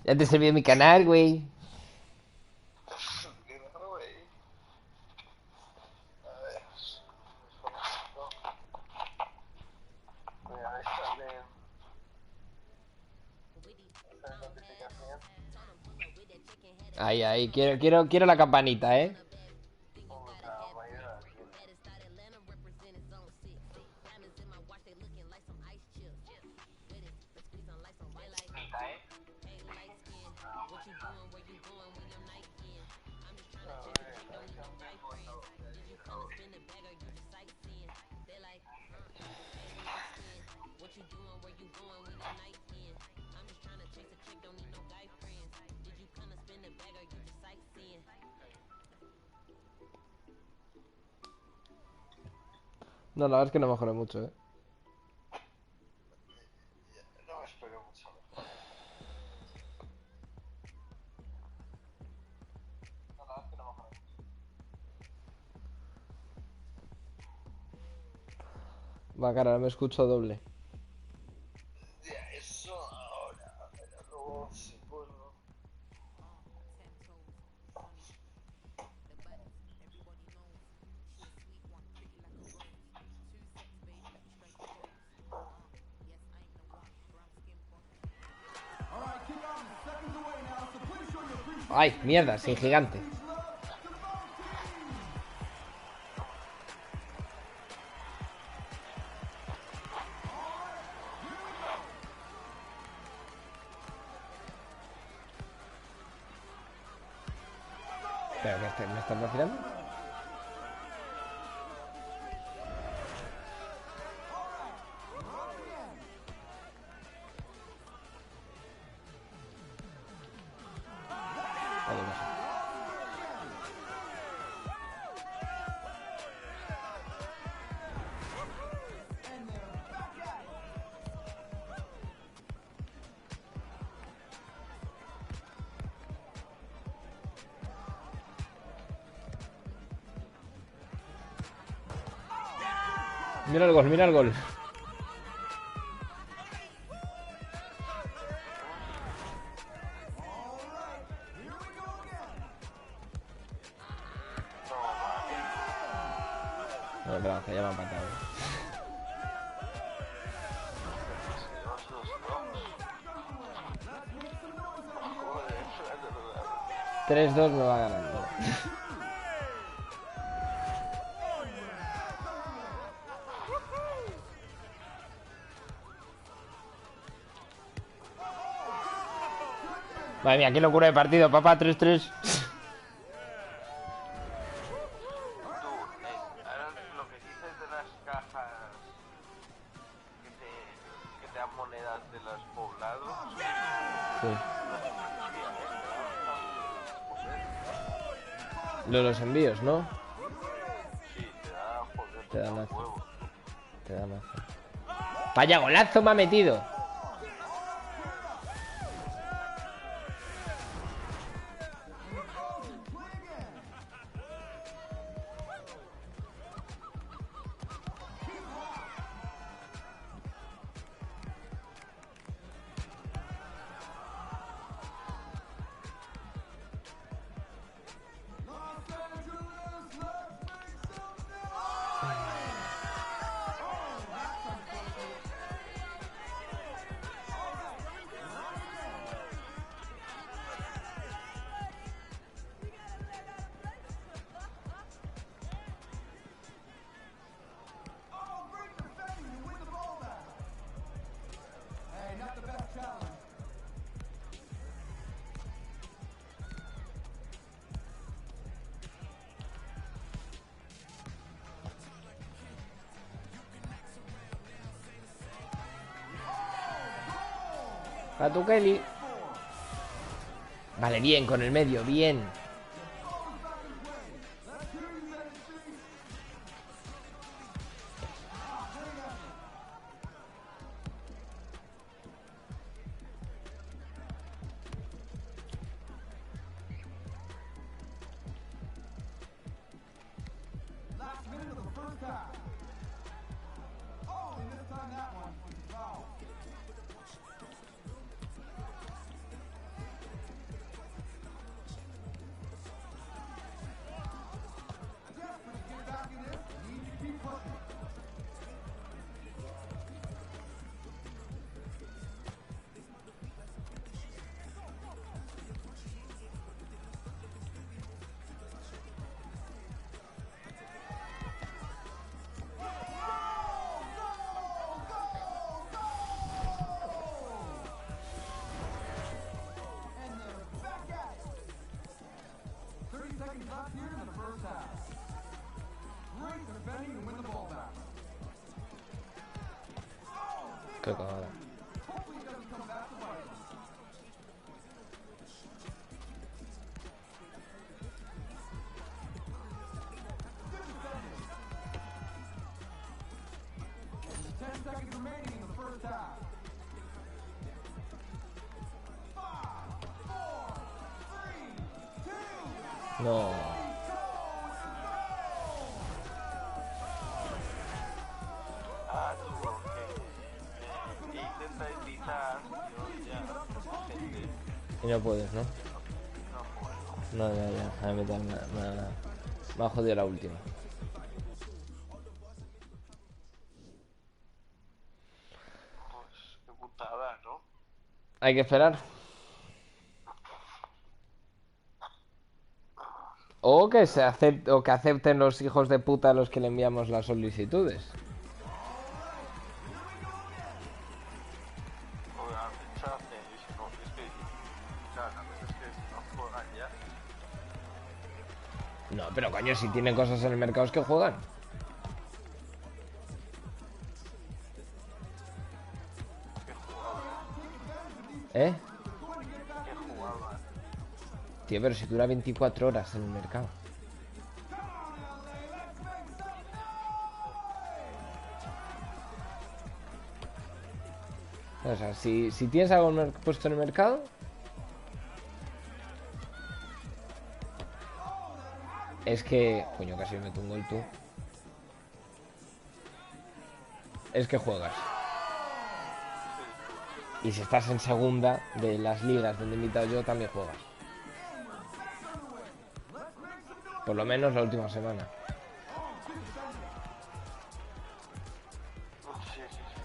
Ya te sirvió mi canal, güey. ¿Qué raro, güey? A ver. Mira, esta notificación. Ahí, ahí. Quiero la campanita, ¿eh? Puta, me ayuda aquí. Quita, ¿eh? A ver, hay que hacer foto. No, la verdad es que no mejoré mucho, ¿eh? No me espero mucho mejor. No, la verdad es que no mejor mucho. Va, cara, ahora me escucho doble. Ya, eso ahora. Pero luego, si puedo. Ay, mierda, sin gigante. ¿Pero qué me estás vacilando? Vale, no sé. Mira el gol, mira el gol. No, perdón, que ya me han empatado. Sí, dos. Joder, espérate, verdad. 3-2 me va ganando. Madre mía, qué locura de partido, papá. 3-3. Tú, ahora lo que dices de las cajas que te dan monedas de los poblados, Sí. no es una tontería, ¿eh? Te dan fácil, joder. Los envíos, ¿no? Sí, te da, joder, Te te da dan mazo. huevos, tú. Te da mazo. Vaya golazo me ha metido. A tu Kelly. Vale, bien, con el medio, bien. Qué cagada. No. Ah, tú, ok. Intenta deslizar, yo ya, gente, Y no puedes, ¿no? no puedo. No, ya. A mí también me ha jodido la última. Pues, qué putada, ¿no? Hay que esperar. O que se acepte, o que acepten los hijos de puta a los que le enviamos las solicitudes. O a rechace, y si no, es que, claro, a veces que si no juegan ya, No, pero coño, si tienen cosas en el mercado es que juegan. que jugaban, ¿Eh? que jugaban. Tío, pero si dura 24 horas en el mercado. O sea, si tienes algo puesto en el mercado, es que... Coño, casi me meto un gol tú. Es que juegas. Y si estás en segunda de las ligas donde he invitado yo, también juegas. Por lo menos la última semana. Sí, sí, sí.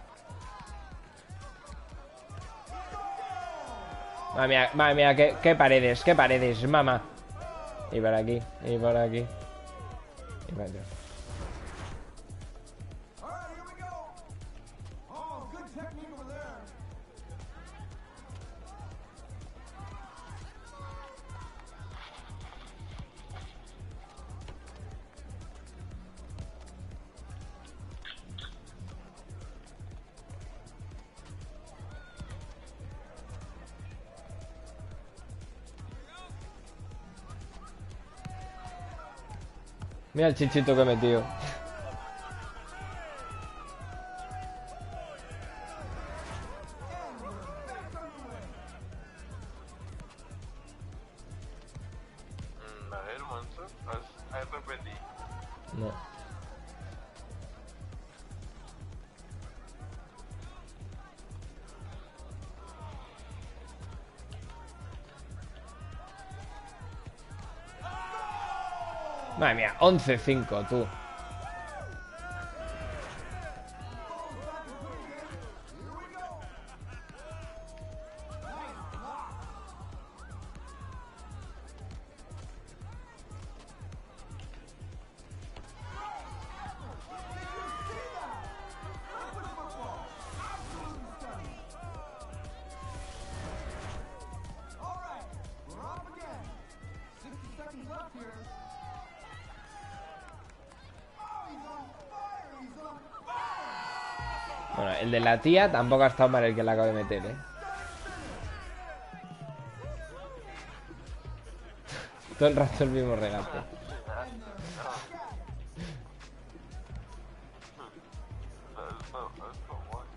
Madre mía, qué paredes, mamá. Y para aquí, y para aquí. Y para allá. Mira el chichito que he metido. A ver, Monzo, has repetido. No. Madre mía, 11-5, tú. Bueno, el de la tía tampoco ha estado mal el que la acabo de meter, ¿eh? Todo el rato el mismo regate. Esto, bueno.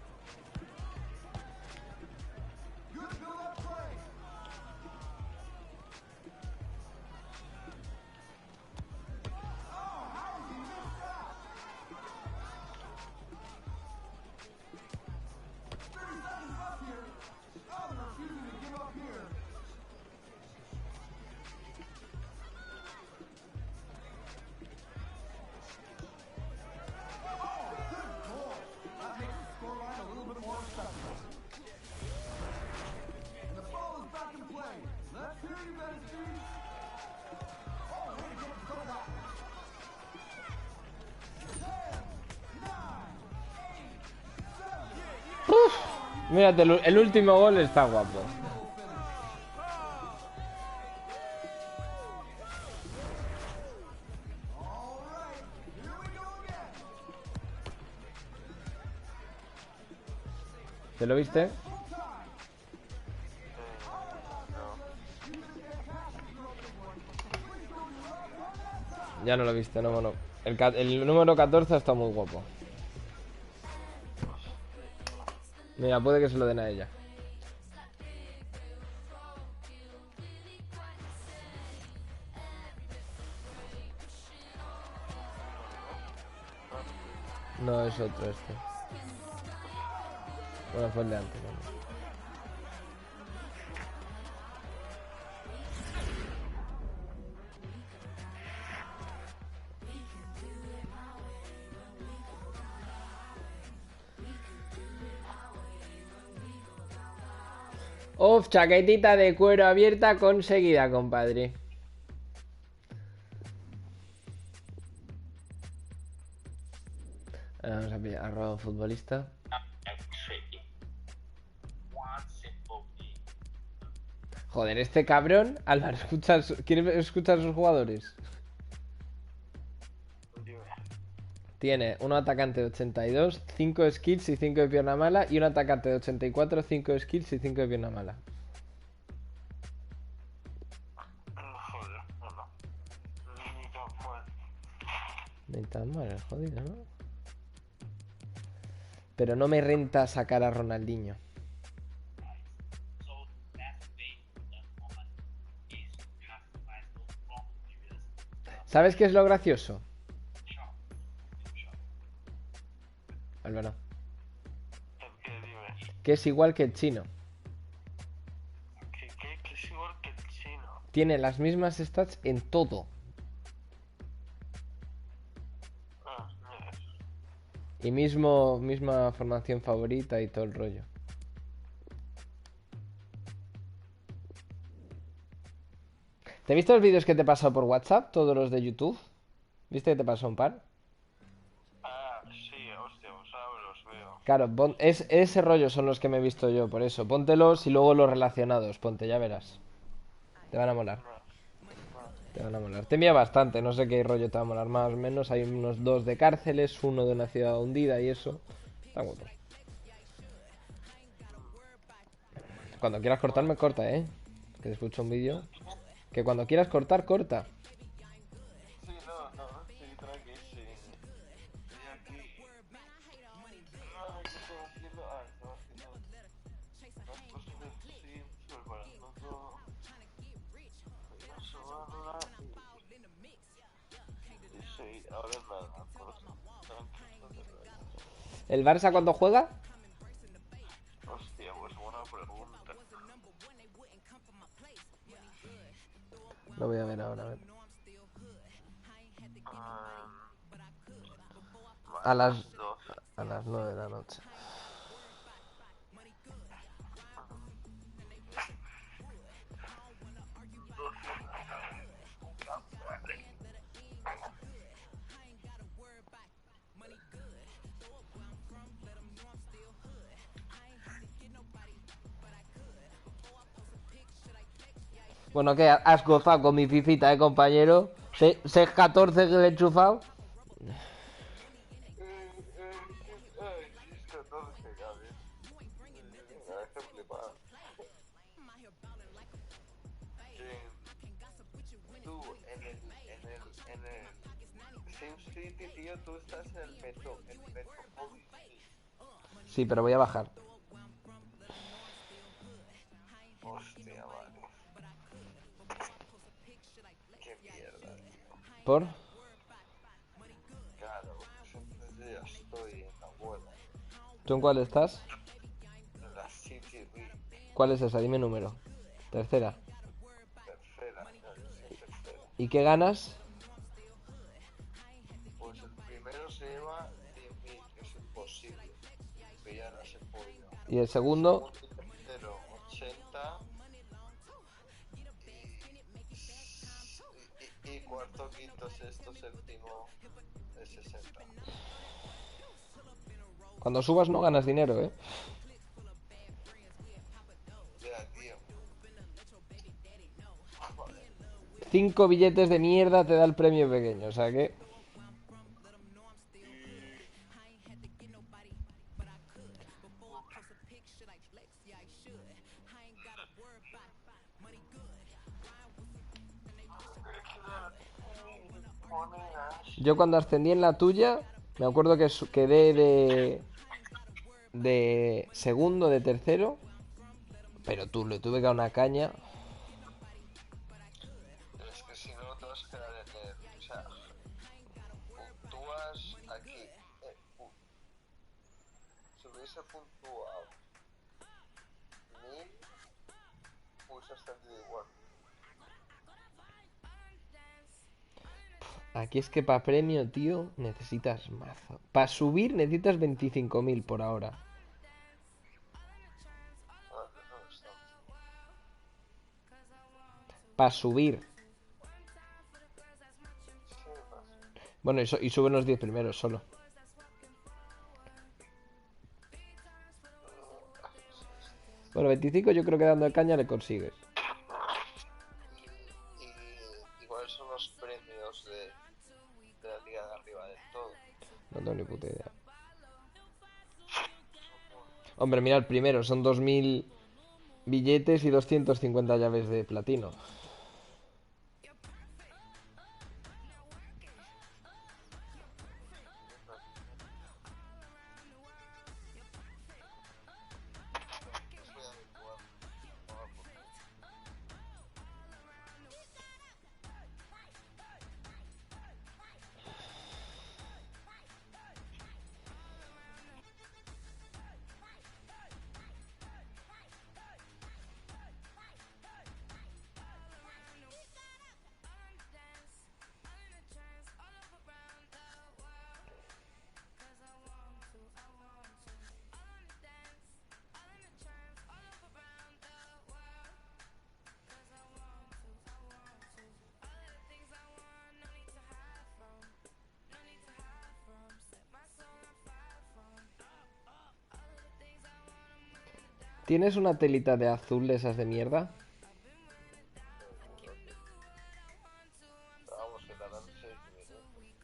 Mírate, el último gol está guapo. ¿Te lo viste? No. Ya no lo viste, no, bueno. El número 14 está muy guapo. Mira, puede que se lo den a ella. No, es otro este. Bueno, fue el de antes, ¿no? Uf, chaquetita de cuero abierta conseguida, compadre. Vamos a pillar arroba un futbolista. Joder, este cabrón, Álvaro, ¿quieres escuchar a sus jugadores? Dime. Tiene un atacante de 82, 5 skills y 5 de pierna mala. Y un atacante de 84, 5 skills y 5 de pierna mala. Joder, no. Ni tan mal. Ni tan mal el jodido, ¿no? Pero no me renta sacar a Ronaldinho. ¿Sabes qué es lo gracioso? Álvaro. ¿Qué? Dime. Que es igual que el chino. ¿Qué es igual que el chino? Tiene las mismas stats en todo. Ah, mira eso. Y misma formación favorita y todo el rollo. ¿Te viste los vídeos que te he pasado por WhatsApp? Todos los de YouTube. ¿Viste que te pasó un par? Ah, sí, hostia, pues ahora los veo. Claro, ese rollo son los que me he visto yo, por eso. Póntelos y luego los relacionados. Ponte, ya verás. Te van a molar. Te van a molar. Te envía bastante, no sé qué rollo te va a molar más o menos. Hay unos 2 de cárceles, uno de una ciudad hundida y eso. Está guapo. Cuando quieras cortarme, corta, ¿eh? Que te escucho un vídeo. Que cuando quieras cortar, corta. Sí, no, sí, tranqui, sí. Estoy aquí. No, ¿qué estaba haciendo? Ah, estaba haciendo las cosas del Sims, preparando todo. Voy a sobarla y sí, ahora nada, tranqui, no te preocupes. ¿El Barça cuando juega? Hostia, pues buena pregunta. Lo voy a ver ahora, a ver. A las 12. A las 9 de la noche. Bueno, ¿qué? ¿Has gozado con mi fifita, compañero? ¿6-14 que le he enchufado? Ay, es 14, Gaby. Me hace flipar. Tú, en el SimCity, tío, tú estás en el Metropolis. Sí, pero voy a bajar. Hostia, vale. Qué mierda, tío. ¿Por? Claro, entonces yo ya estoy en la buena. ¿Tú en cuál estás? En la City B. ¿Cuál es esa? Dime número. Tercera. Tercera, no, yo soy tercera. ¿Y qué ganas? Pues el primero se lleva 10.000, que es imposible. Pillar a ese pollo. ¿Y el segundo? Tercero, 80. Y cuarto, quinto, sexto, séptimo, de 60. Cuando subas no ganas dinero, ¿eh? Ya, tío. 5 billetes de mierda te da el premio pequeño, o sea que... Yo cuando ascendí en la tuya, me acuerdo que quedé de segundo, de tercero, pero tú le tuve que dar una caña. Pero es que si no, no te vas a quedar en el... O sea, puntúas aquí. Si hubiese puntuado 1000, hubiese ascendido igual. Aquí es que para premio, tío, necesitas mazo. Para subir necesitas 25.000 por ahora. Ah, que no está. Para subir. Sí, más. Bueno, y suben los 10 primeros solo. Bueno, 25 yo creo que dando caña le consigues. Y cuáles son los premios de la liga de arriba del todo. No tengo ni puta idea. Hombre, mira el primero, son 2.000 billetes y 250 llaves de platino. Los voy a averiguar. Ah, porque ¿Tienes una telita de azul de esas de mierda? vamos, que la dan 6 minutos.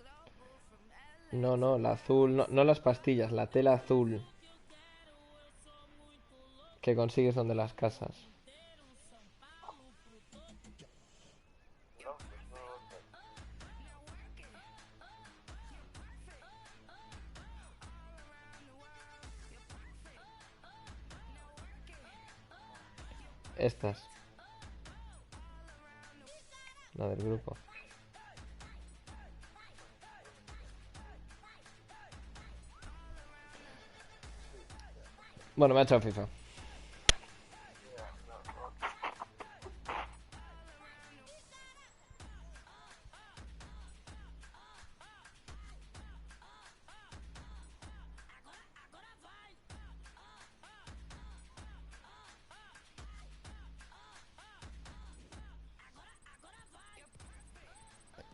No, no, la azul, no, no las pastillas, la tela azul que consigues donde las casas. No, pues no lo sé. Estas, la del grupo. Bueno, me ha echado FIFA.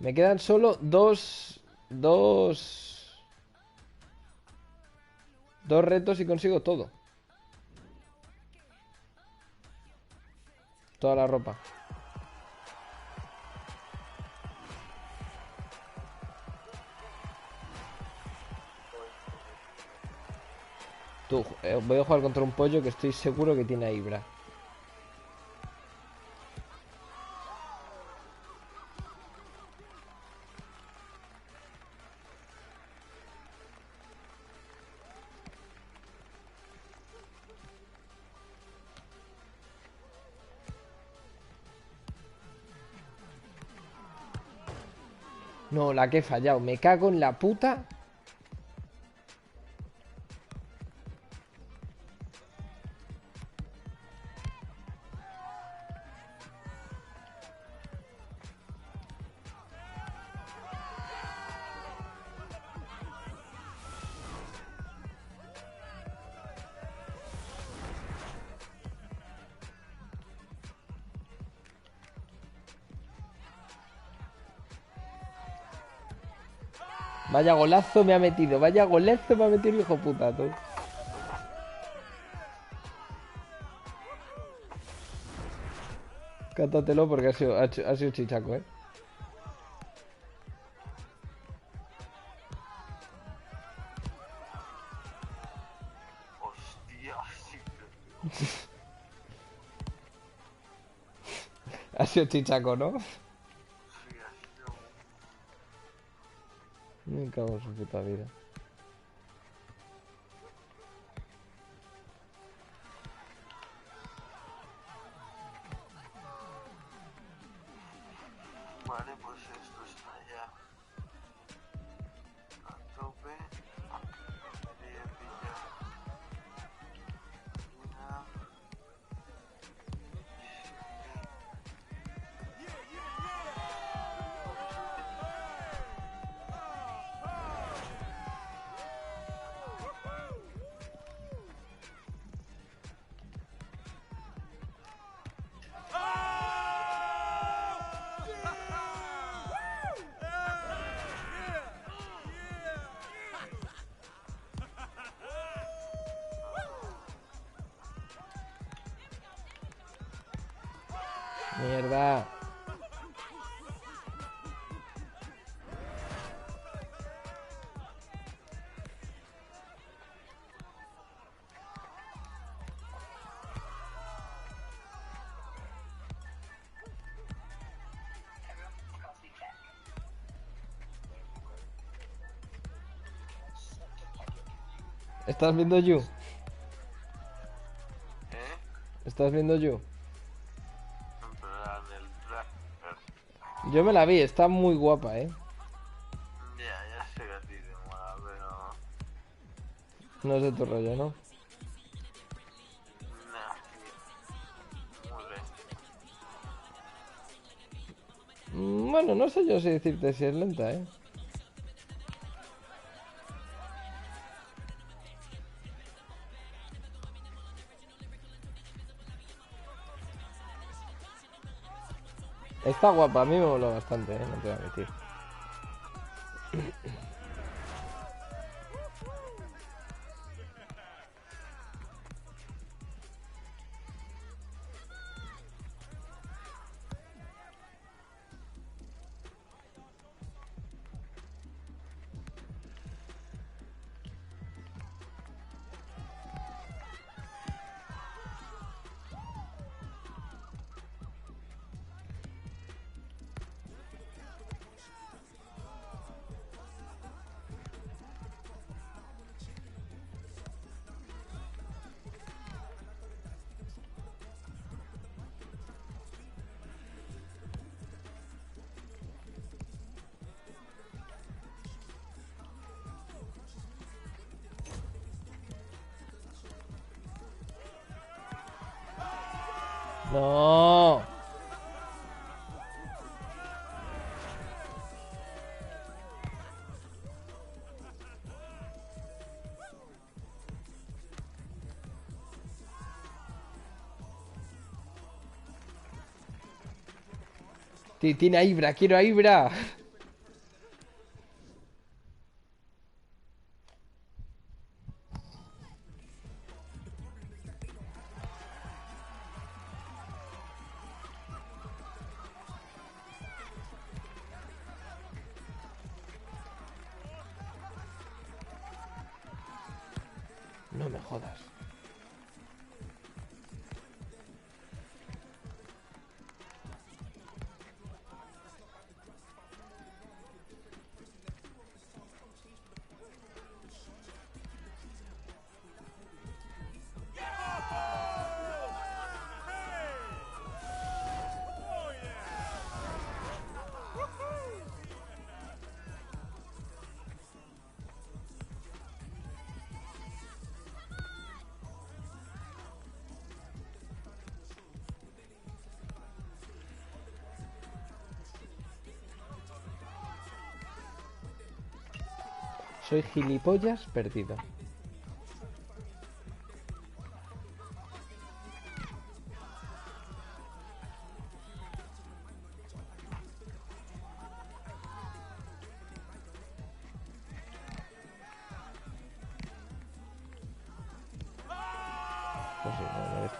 Me quedan solo dos retos y consigo todo. Toda la ropa. Tú, voy a jugar contra un pollo que estoy seguro que tiene a Ibra. No, la que he fallado. Me cago en la puta. Vaya golazo me ha metido. Vaya golazo me ha metido el hijo puta, tú. Cántatelo porque ha sido chichaco, ¿eh? Hostia, sí. Ha sido chichaco, ¿no? Sí, ha sido Me cago en su puta vida. Vale, pues esto está ya a tope. Debería pillar una. Mierda. ¿Estás viendo You? ¿Eh? ¿Estás viendo You? Pero la del Blackbird. Yo me la vi, está muy guapa, ¿eh? Ya sé que a ti te mola, pero... No es de tu rollo, ¿no? Nah, muy lento. Bueno, no sé yo si decirte si es lenta, ¿eh? Está guapa, a mí me mola bastante, ¿eh? No te voy a mentir. No. Tiene a Ibra, quiero a Ibra. No me jodas. Soy gilipollas perdido. Pues sí, no, no es-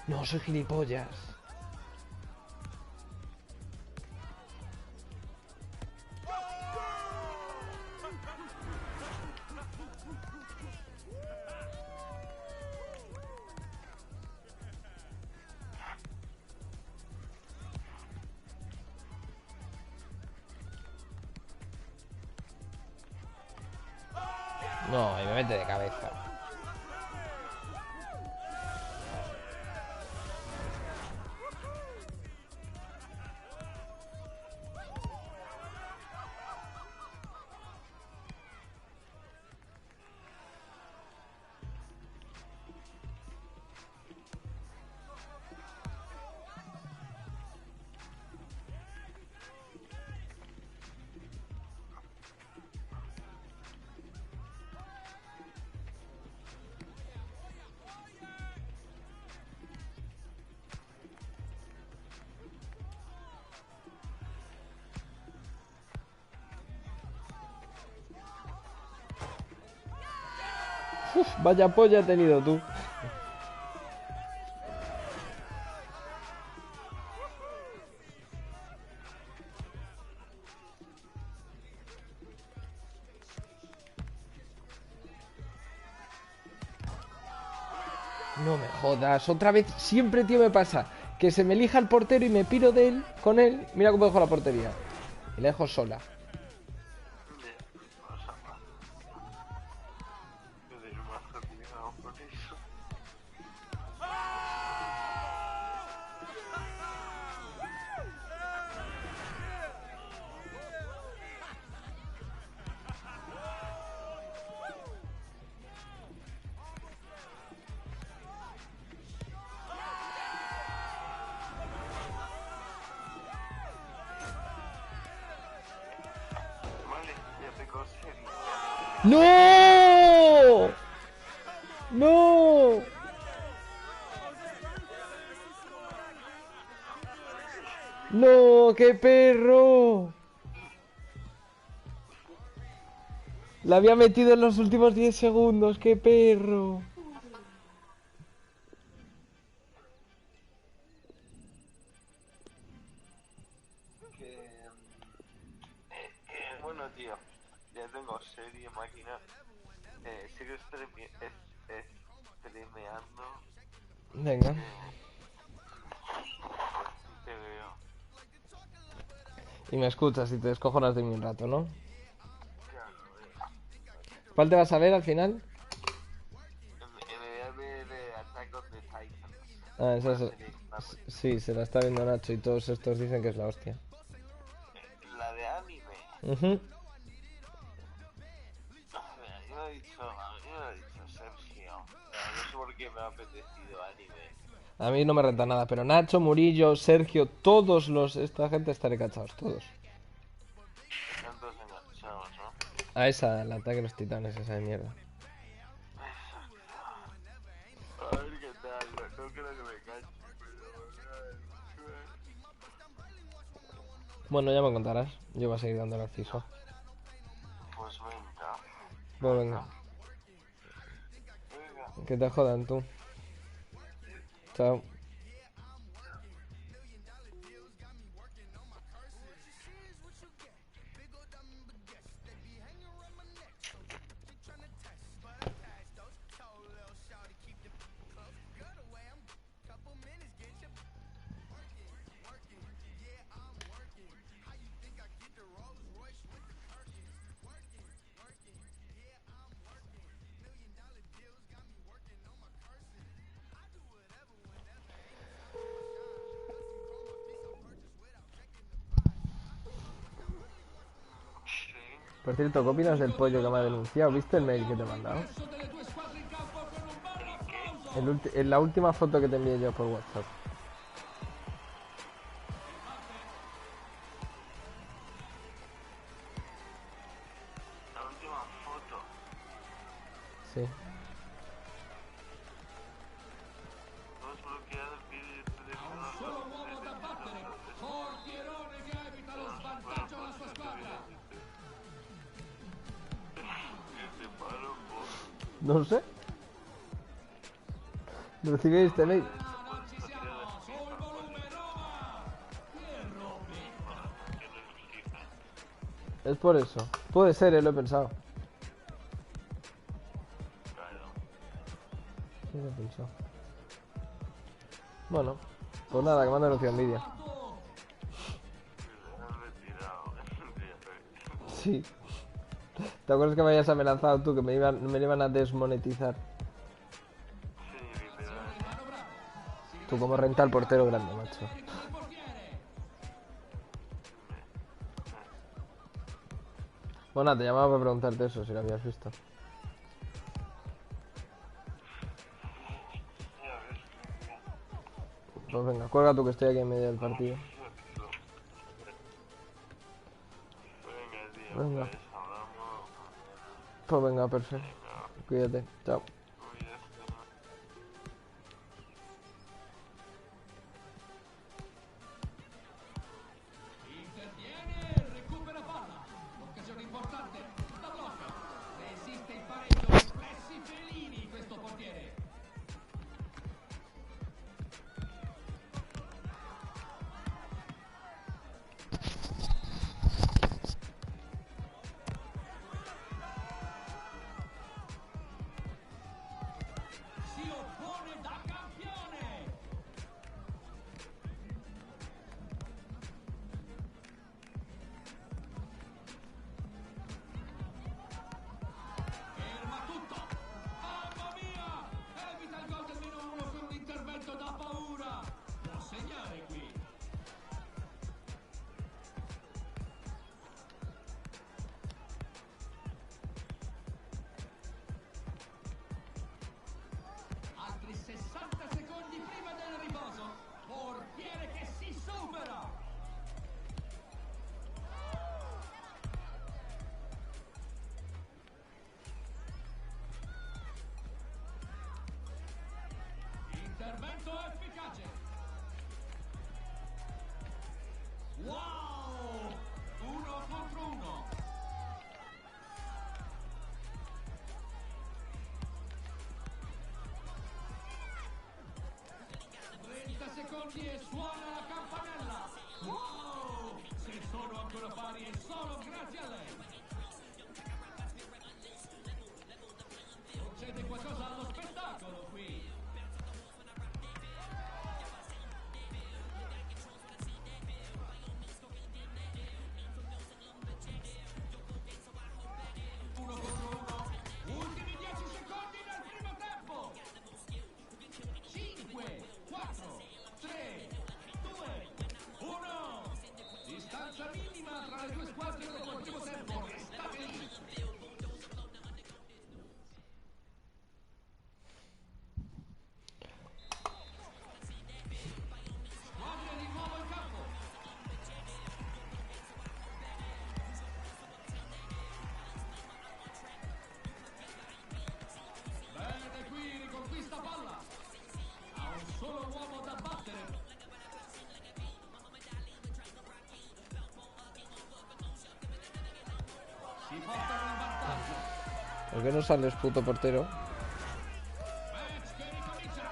No, soy gilipollas. No, y me mete de cabeza. Uf, vaya polla has tenido tú. No me jodas, otra vez, siempre, tío, me pasa que se me elija el portero y me piro de él, con él. Mira cómo dejo la portería. Y la dejo sola. ¡No! ¡No! ¡No! ¡Qué perro! La había metido en los últimos 10 segundos. ¡Qué perro! Bueno, tío, ya tengo serie, máquina. Sigo streameando. Venga. Te veo. Y me escuchas y te descojonas de mí un rato, ¿no? Claro, ¿Cuál te vas a ver al final? me de Attack of the Titans. Ah, esa es... Una serie que está Sí, se la está viendo Nacho y todos estos dicen que es la hostia. La de anime. Ujú. A mí me ha dicho Sergio. No sé por qué me ha apetecido anime. A mí no me renta nada, pero Nacho, Murillo, Sergio, todos los... Esta gente estaré cachados, todos. Tantos enganchados, ¿no? A esa, el ataque de los titanes, esa de mierda. A ver qué tal, no creo que me enganche, pero... Bueno, ya me contarás. Yo voy a seguir dándole al fijo. Pues venga. Pues venga. Venga. Que te jodan tú. Chao. Por cierto, ¿qué opinas del pollo que me ha denunciado? ¿Viste el mail que te he mandado? La última foto que te envié yo por WhatsApp. La última foto. Sí. No es bloqueado el vídeo de teléfono. No sé. ¿Recibí este mail? Es por eso. Puede ser, lo he pensado. Claro. Sí, lo he pensado. Bueno, pues nada, que me han denunciado envidia. Me han retirado. Sí. ¿Te acuerdas que me habías amenazado tú que me iban a desmonetizar? Sí, literal. Tú como renta al portero grande, macho. Bueno, te llamaba para preguntarte eso, si lo habías visto. Ya ves, Pues venga, cuelga tú que estoy aquí en medio del partido. perfecto. Venga, tío, Venga, pues hablamos mañana. pues venga, perfecto. Venga, Cuídate, chao. cuídate. Interviene, recupera palla. Occasione importante, la blocca. Resiste il pareggio, riflessi felini questo portiere. Si oppone da campione. Ferma tutto! Mamma mia! Evita il gol del -1 con un intervento da paura! Può segnare qui! Altri 60 secondi prima del riposo! Portiere che si supera! Intervento efficace! Wow! 1 contro 1! 30 secondi e suona la campanella! Wow! Se sono ancora pari è solo grazie a lei! Succede qualcosa allo spettacolo qui! Uno contro uno. Ultimi 10 secondi del primo tempo. 5, 4, 3, 2, 1. Distanza minima tra le due squadre dopo il primo tempo. Restate lì. Squadre di nuovo in campo. Bene qui, riconquista palla. Ha un solo uomo da battere. Si portano in vantaggio. ¿Por qué no sales, puto portero? Match che ricomincia.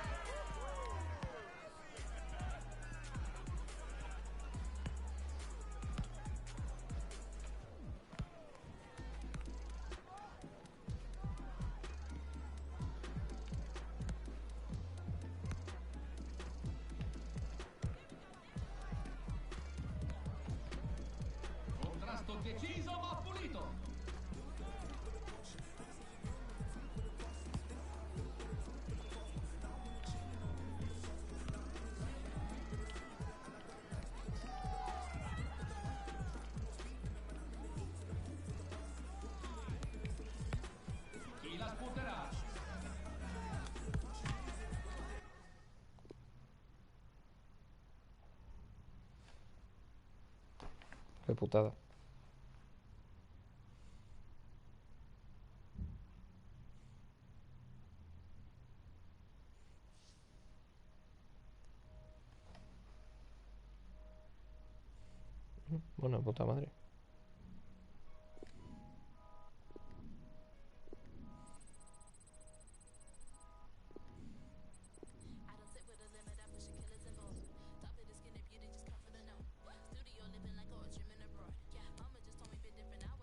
Contrasto deciso ma pulito. Chi la sputerà? Qué putada. Bueno, puta madre. I don't sit with a limit, I push a killer's involved. Top of the skin, if you just come for the know. Studio living like a Orchard abroad. Yeah, mama just told me a bit different now.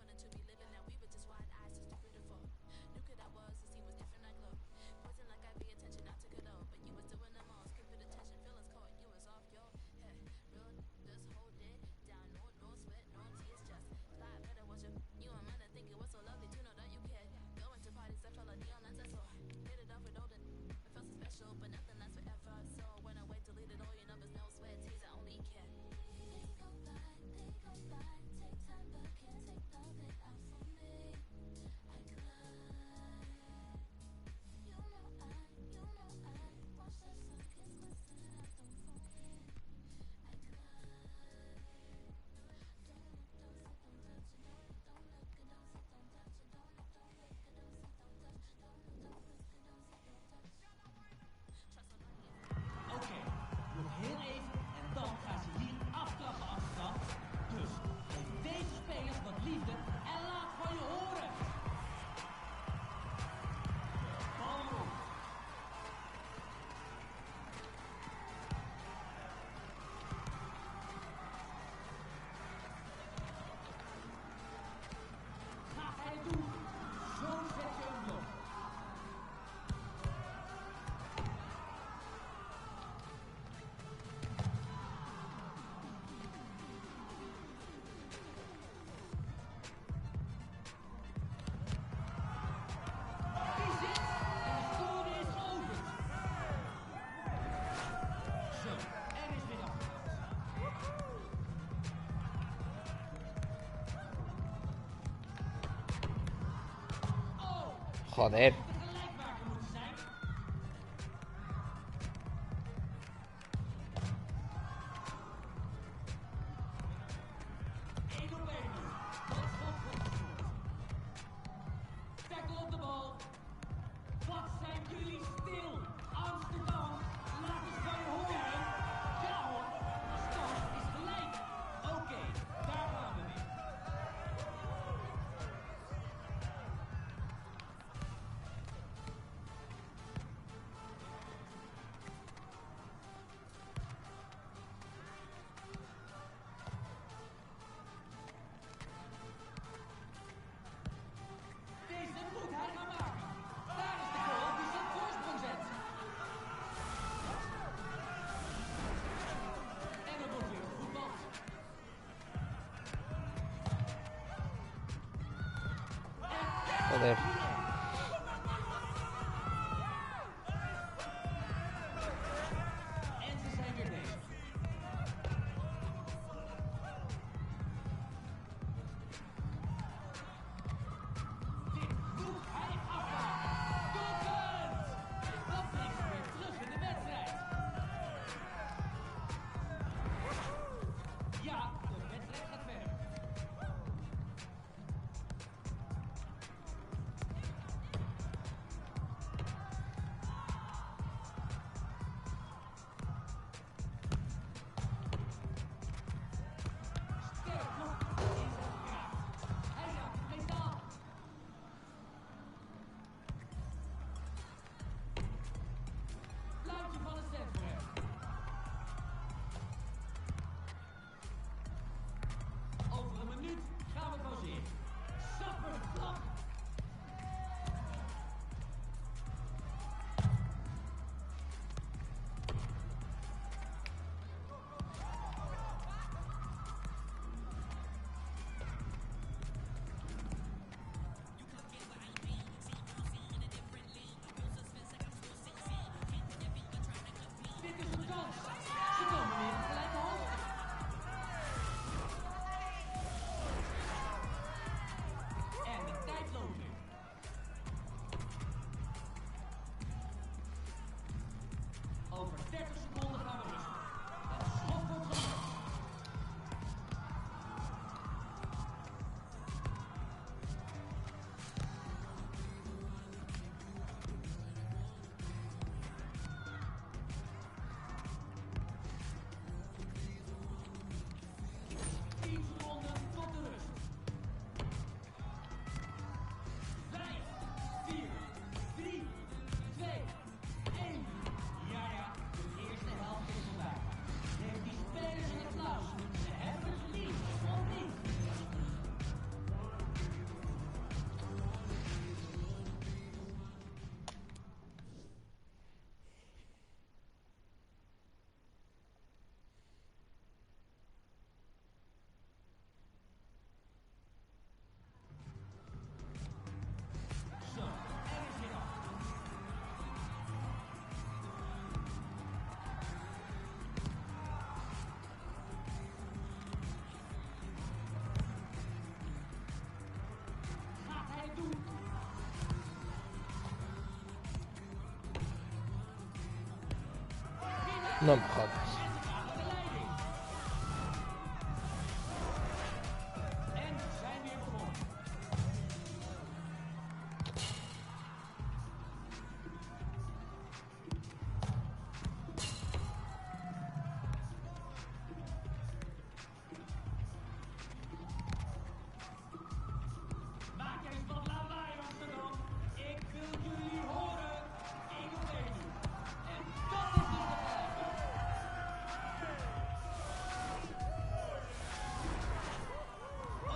Joder. Tackle op de bal. Wat zijn jullie stil? Amsterdam, laat eens van je horen. Ja hoor, de stand is gelijk. Oké, daar gaan we weer. Deze moet hij gaan maken. Daar is de goal die zijn voorsprong zet. En er wordt weer gevoetbald. Joder. En ze zijn weer bezig. Dit moet hij afmaken. Doelpunt! Dat brengt ze weer terug in de wedstrijd. Ja, de wedstrijd gaat verder. Sterk nog in zijn kracht. Hij raakt het metaal. Fluitje van het set voor hem. Over een minuut gaan we pauzeren. Sapper klap. Dit is een kans. Ze komen weer op gelijke hoogte. En de tijd loopt weer. Over 30 seconden gaan we rusten. Het schot wordt gemaakt. Tien seconden tot de rust. 5, 4, 3, 2, 1. Ja, de eerste helft is voorbij. Geef die spelers een applaus. Ze hebben het verdiend, of niet? Zo, er is weer af. Gaat hij het doen? No me jodas. En ze gaan naar de leiding. En ze zijn weer begonnen. Maak eens wat lawaai, Amsterdam. Ik wil jullie horen. 1-1. En dat is dus de gelijke.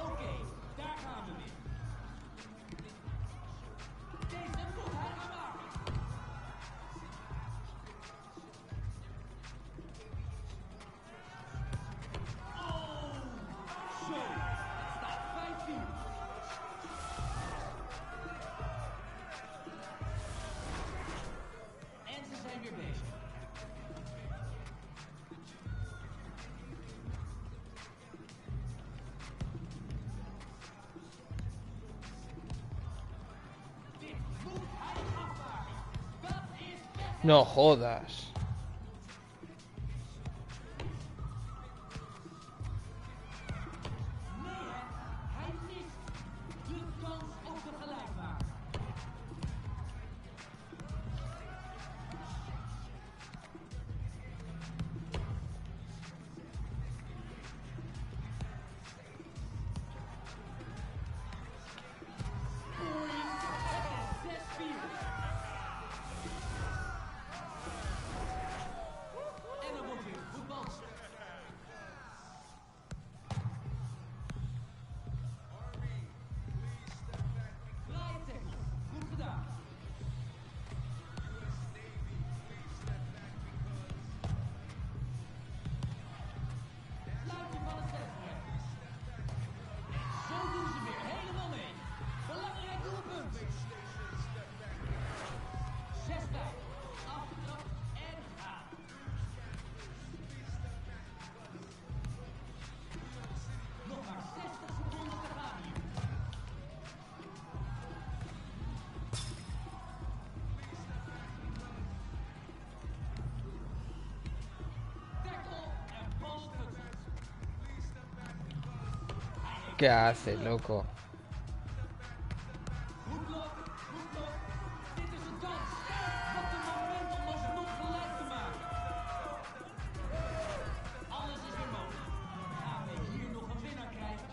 Oké, daar gaan we weer. Deze moet hij gaan maken. Oh, zo. Het staat 5-4. En ze zijn weer bezig. Dit moet No jodas. Nee, hè? Hij mist de kans op de gelijkmaker. Het is 6-4. En dan wordt weer voetbal. Fraaie tackle. Goed gedaan. Fluitje van het wedstrijd. Zo doen ze weer helemaal mee. Belangrijk doelpunt. 6-5. Aftrap en gaan. Nog maar 60 seconden te gaan hier. Tackle en bal putten. ¿Qué hace, loco? Goed blok, goed blok. Dit is een kans. Wat een moment om alsnog gelijk te maken. Alles is weer mogelijk. Gaan we hier nog een winnaar krijgen?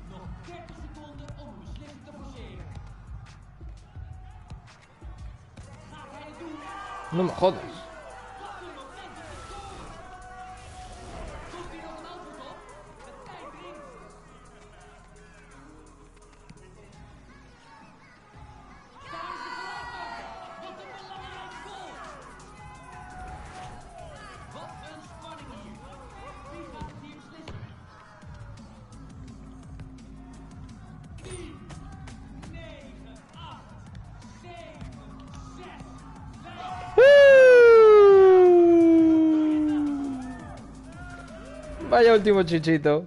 Nog 30 seconden om een beslissing te forceren. Gaat hij het doen? No me jodas. Wat een moment om te scoren. Komt hier nog een antwoord op? De tijd dringt. Daar is de gelijkmaker. Wat een belangrijke goal. Wat een spanning hier. Wie gaat het hier beslissen? 10, 9, 8, 7, 6, 5. Vaya último chichito.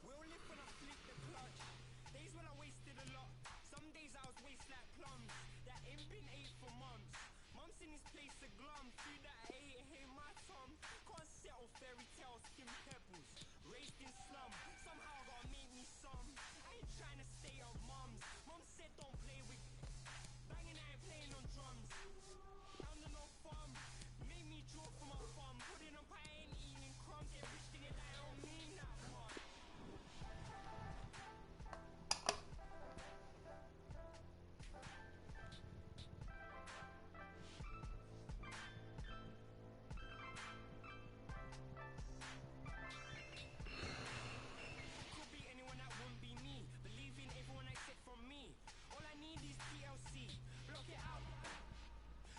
Will live when I flip the clutch. Days when I wasted a lot. Some days I was waste like plums. That ain't been ate for months. Mum's in his place to glum. Food that I ate, hey my Tom. Can't settle fairy tales, skim pebbles. Raised in slum. Somehow gotta make me some. I ain't trying to stay on mums. Mum said don't play with banging, I ain't playing on drums. Down to no farm. Made me draw for my farm. Putting on pie, ain't eating crumbs. Get rich in it, I don't mean that much. Could be anyone that wouldn't be me. Believe in everyone except from me. All I need is TLC. Block it out.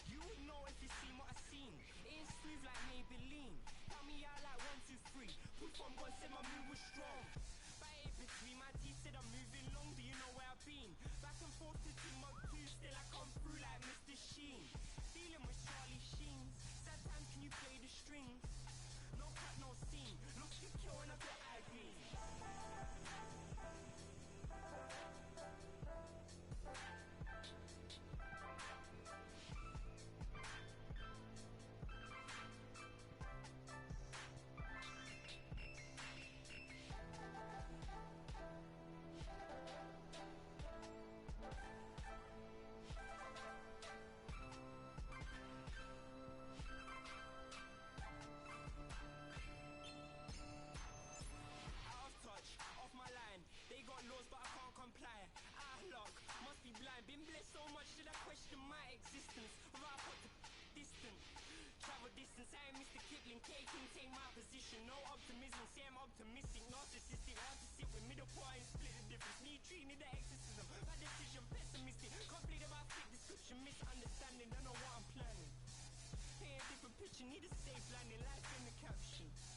You would know if you seen what I seen. It ain't smooth like Maybelline. Tell me out like 1, 2, 3. Proof from God said my move was strong. Bite it between my teeth, said I'm moving long. Do you know where I've been? Back and forth to Timbuktu, still I come through like Mr. Sheen. Dealing with Charlie Sheen. Sad time, can you play the strings? No cut, no scene. Look, you kill and I got eye green. Out of touch, off my line. They got laws, but I can't comply. Out of luck, must be blind. Been blessed so much that I question my existence. Without put to distant. Travel distance, I ain't Mr. Kipling. K-King, take my position. No optimism, say I'm optimistic. Narcissistic, hard to sit with middle point and split the difference. Me treating it the exorcism. Bad decision, pessimistic. Can't play about fit the description, misunderstanding, don't know what I'm planning. Paint a different picture, need a safe landing, life in the caption.